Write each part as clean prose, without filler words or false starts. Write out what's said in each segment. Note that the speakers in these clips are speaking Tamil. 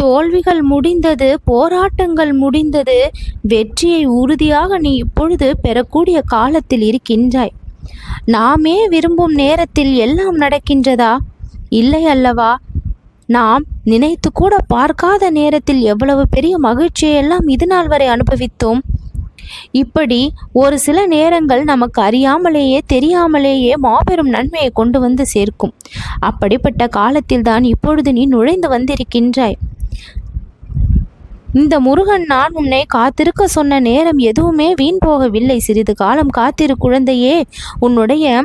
தோல்விகள் முடிந்தது, போராட்டங்கள் முடிந்தது. வெற்றியை உறுதியாக நீ இப்பொழுது பெறக்கூடிய காலத்தில் இருக்கின்றாய். நாமே விரும்பும் நேரத்தில் எல்லாம் நடக்கின்றதா? இல்லை அல்லவா? நாம் நினைத்து கூட பார்க்காத நேரத்தில் எவ்வளவு பெரிய மகிழ்ச்சியெல்லாம் இது நாள் வரை அனுபவித்தோம். இப்படி ஒரு சில நேரங்கள் நமக்கு அறியாமலேயே தெரியாமலேயே மாபெரும் நன்மையை கொண்டு வந்து சேர்க்கும். அப்படிப்பட்ட காலத்தில் தான் இப்பொழுது நீ நுழைந்து வந்திருக்கின்றாய். இந்த முருகன் நான் உன்னை காத்திருக்க சொன்ன நேரம் எதுவுமே வீண் போகவில்லை. சிறிது காலம் காத்திரு குழந்தையே. உன்னுடைய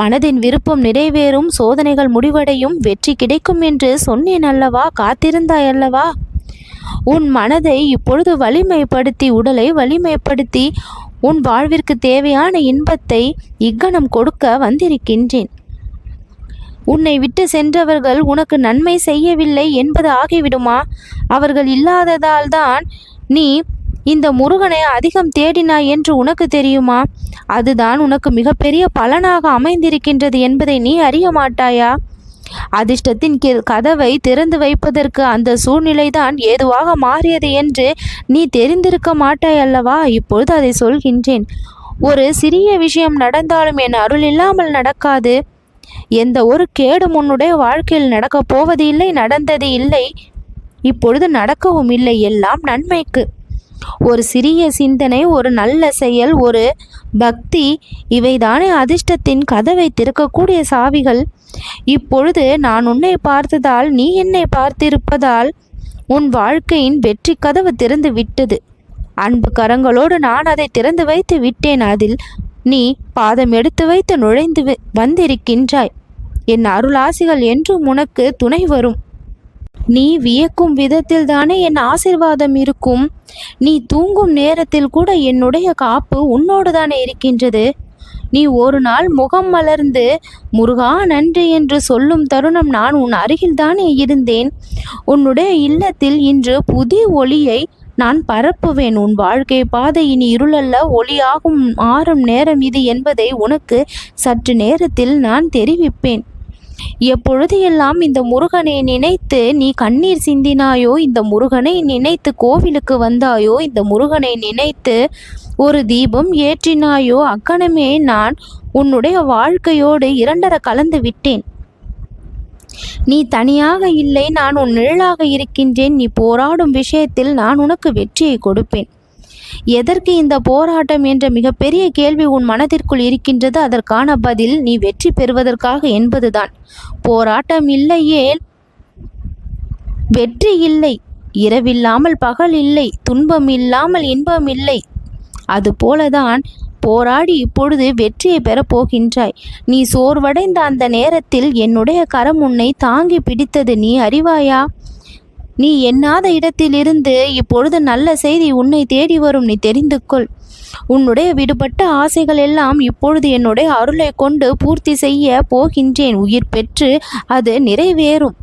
மனதின் விருப்பம் நிறைவேறும், சோதனைகள் முடிவடையும், வெற்றி கிடைக்கும் என்று சொன்னேன் அல்லவா? காத்திருந்தாய் அல்லவா? உன் மனதை இப்பொழுது வலிமைப்படுத்தி, உடலை வலிமைப்படுத்தி உன் வாழ்விற்கு தேவையான இன்பத்தை இக்கணம் கொடுக்க வந்திருக்கின்றேன். உன்னை விட்டு சென்றவர்கள் உனக்கு நன்மை செய்யவில்லை என்பது ஆகிவிடுமா? அவர்கள் இல்லாததால் தான் நீ இந்த முருகனை அதிகம் தேடினாய் என்று உனக்கு தெரியுமா? அதுதான் உனக்கு மிகப்பெரிய பலனாக அமைந்திருக்கின்றது என்பதை நீ அறிய மாட்டாயா? அதிர்ஷ்டத்தின் கதவை திறந்து வைப்பதற்கு அந்த சூழ்நிலைதான் ஏதுவாக மாறியது என்று நீ தெரிந்திருக்க மாட்டாய் அல்லவா? இப்பொழுது அதை சொல்கின்றேன். ஒரு சிறிய விஷயம் நடந்தாலும் என் அருள் இல்லாமல் நடக்காது. எந்த ஒரு கேடும் உன்னுடைய வாழ்க்கையில் நடக்கப் போவது இல்லை, நடந்தது இல்லை, இப்பொழுது நடக்கவும் இல்லை. எல்லாம் நன்மைக்கு. ஒரு சிறிய சிந்தனை, ஒரு நல்ல செயல், ஒரு பக்தி, இவைதானே அதிர்ஷ்டத்தின் கதவை திறக்கக்கூடிய சாவிகள். இப்பொழுது நான் உன்னை பார்த்ததால், நீ என்னை பார்த்திருப்பதால் உன் வாழ்க்கையின் வெற்றி கதவு திறந்து விட்டது. அன்பு கரங்களோடு நான் அதை திறந்து வைத்து விட்டேன். அதில் நீ பாதம் எடுத்து வைத்து நுழைந்து வந்திருக்கின்றாய். என் அருளாசிகள் என்றும் உனக்கு துணை வரும். நீ வியக்கும் விதத்தில் தானே என் ஆசீர்வாதம் இருக்கும். நீ தூங்கும் நேரத்தில் கூட என்னுடைய காப்பு உன்னோடு தானே இருக்கின்றது. நீ ஒரு நாள் முகம் மலர்ந்து முருகா நன்றி என்று சொல்லும் தருணம் நான் உன் அருகில் தானே இருந்தேன். உன்னுடைய இல்லத்தில் இன்று புதிய ஒளியை நான் பரப்புவேன். உன் வாழ்க்கை பாதை இனி இருளல்ல, ஒளியாகும் மாறும் நேரம் இது என்பதை உனக்கு சற்று நேரத்தில் நான் தெரிவிப்பேன். எப்பொழுது எல்லாம் இந்த முருகனை நினைத்து நீ கண்ணீர் சிந்தினாயோ, இந்த முருகனை நினைத்து கோவிலுக்கு வந்தாயோ, இந்த முருகனை நினைத்து ஒரு தீபம் ஏற்றினாயோ, அக்கணமே நான் உன்னுடைய வாழ்க்கையோடு இரண்டர கலந்து விட்டேன். நீ தனியாக இல்லை, நான் உன் நிழலாக இருக்கின்றேன். நீ போராடும் விஷயத்தில் நான் உனக்கு வெற்றியை கொடுப்பேன். எதற்கு இந்த போராட்டம் என்ற மிகப்பெரிய கேள்வி உன் மனதிற்குள் இருக்கின்றது. அதற்கான பதில் நீ வெற்றி பெறுவதற்காக என்பதுதான். போராட்டம் இல்லையே வெற்றி இல்லை. இரவில்லாமல் பகல் இல்லை, துன்பம் இல்லாமல் இன்பம் இல்லை. அதுபோலதான் போராடி இப்பொழுது வெற்றியை பெறப்போகின்றாய். நீ சோர்வடைந்த அந்த நேரத்தில் என்னுடைய கரம் உன்னை தாங்கி பிடித்தது நீ அறிவாயா? நீ எண்ணாத இடத்திலிருந்து இப்பொழுது நல்ல செய்தி உன்னை தேடி வரும். நீ தெரிந்து கொள். உன்னுடைய விடுபட்ட ஆசைகள் எல்லாம் இப்பொழுது என்னுடைய அருளை கொண்டு பூர்த்தி செய்ய போகின்றேன். உயிர் பெற்று அது நிறைவேறும்.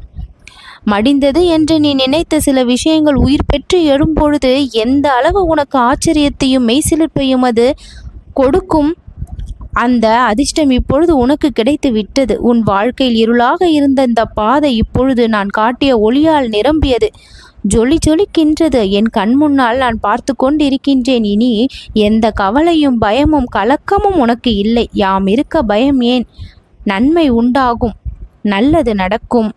மடிந்தது என்று நீ நினைத்த சில விஷயங்கள் உயிர் பெற்று எழும்பொழுது எந்த அளவு உனக்கு ஆச்சரியத்தையும் மெய்சிலிர்ப்பையும் அது கொடுக்கும். அந்த அதிர்ஷ்டம் இப்பொழுது உனக்கு கிடைத்து விட்டது. உன் வாழ்க்கையில் இருளாக இருந்த இந்த பாதை இப்பொழுது நான் காட்டிய ஒளியால் நிரம்பியது. ஜொலி ஜொலிக்கின்றது. என் கண் முன்னால் நான் பார்த்து கொண்டிருக்கின்றேன். இனி எந்த கவலையும் பயமும் கலக்கமும் உனக்கு இல்லை. யாம் இருக்க பயம் ஏன்? நன்மை உண்டாகும், நல்லது நடக்கும்.